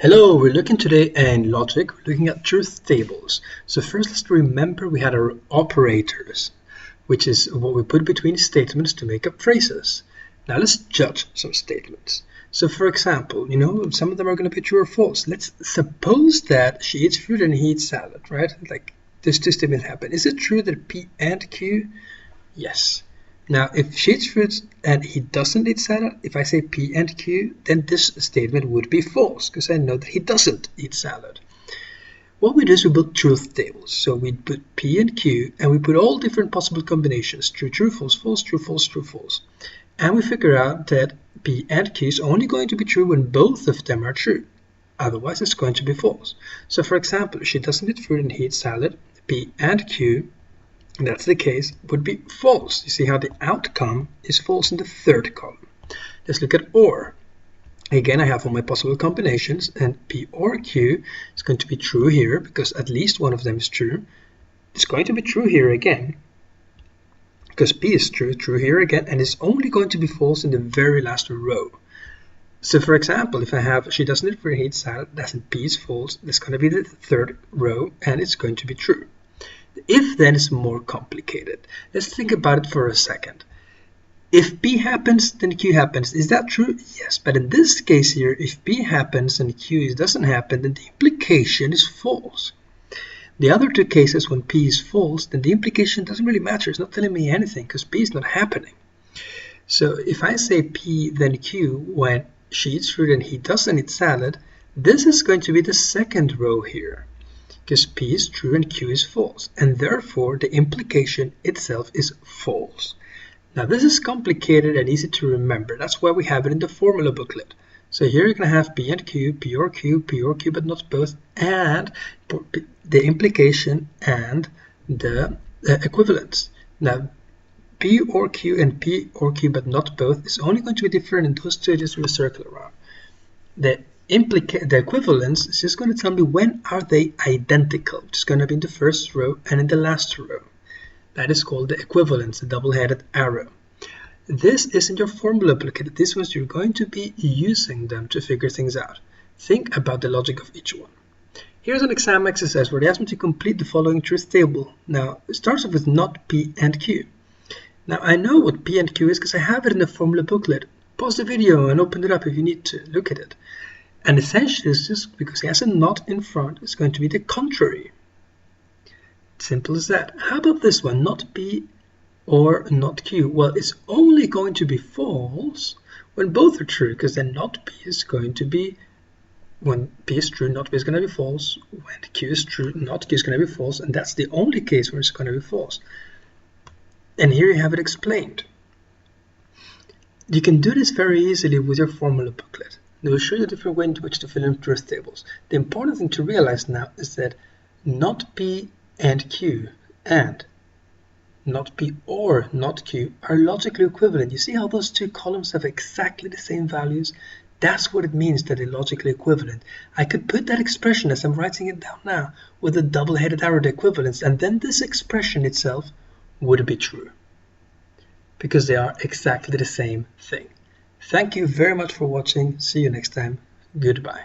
Hello, we're looking today in logic, we're looking at truth tables. So first let's remember we had our operators, which is what we put between statements to make up phrases. Now let's judge some statements. So for example, some of them are going to be true or false. Let's suppose that she eats fruit and he eats salad, right? Like this two statements happen. Is it true that P and Q? Yes. Now, if she eats fruit and he doesn't eat salad, if I say P and Q, then this statement would be false because I know that he doesn't eat salad. What we do is we build truth tables. So we put P and Q and we put all different possible combinations, true, true, false, false, true, false, true, false. And we figure out that P and Q is only going to be true when both of them are true. Otherwise, it's going to be false. So for example, if she doesn't eat fruit and he eats salad, P and Q, that's the case, would be false. You see how the outcome is false in the third column. Let's look at OR. Again, I have all my possible combinations, and P or Q is going to be true here because at least one of them is true. It's going to be true here again because P is true, true here again, and it's only going to be false in the very last row. So for example, if I have she doesn't eat fruit, he eats salad, that's P is false, that's going to be the third row, and it's going to be true. If then is more complicated. Let's think about it for a second. If P happens, then Q happens. Is that true? Yes, but in this case here, if P happens and Q doesn't happen, then the implication is false. The other two cases, when P is false, then the implication doesn't really matter. It's not telling me anything because P is not happening. So if I say P then Q when she eats fruit and he doesn't eat salad, this is going to be the second row here, because P is true and Q is false, and therefore the implication itself is false. Now this is complicated and easy to remember. That's why we have it in the formula booklet. So here you're going to have P and Q, P or Q, P or Q but not both, and the implication and the equivalence. Now P or Q and P or Q but not both is only going to be different in those two edges with a circle around. The equivalence is just going to tell me when are they identical, which is going to be in the first row and in the last row. That is called the equivalence, the double-headed arrow. This isn't your formula booklet. This was you're going to be using them to figure things out. Think about the logic of each one. Here's an exam exercise where they ask me to complete the following truth table. Now it starts off with not P and Q. Now I know what P and Q is because I have it in the formula booklet. Pause the video and open it up if you need to look at it. And essentially, it's just because he has a not in front, it's going to be the contrary. Simple as that. How about this one, not P or not Q? Well, it's only going to be false when both are true, because then not P is going to be, when P is true, not P is going to be false. When Q is true, not Q is going to be false, and that's the only case where it's going to be false. And here you have it explained. You can do this very easily with your formula booklet. They will show you different ways in which to fill in truth tables. The important thing to realize now is that not P and Q and not P or not Q are logically equivalent. You see how those two columns have exactly the same values? That's what it means that they're logically equivalent. I could put that expression as I'm writing it down now with a double-headed arrow, the equivalence, and then this expression itself would be true because they are exactly the same thing. Thank you very much for watching. See you next time. Goodbye.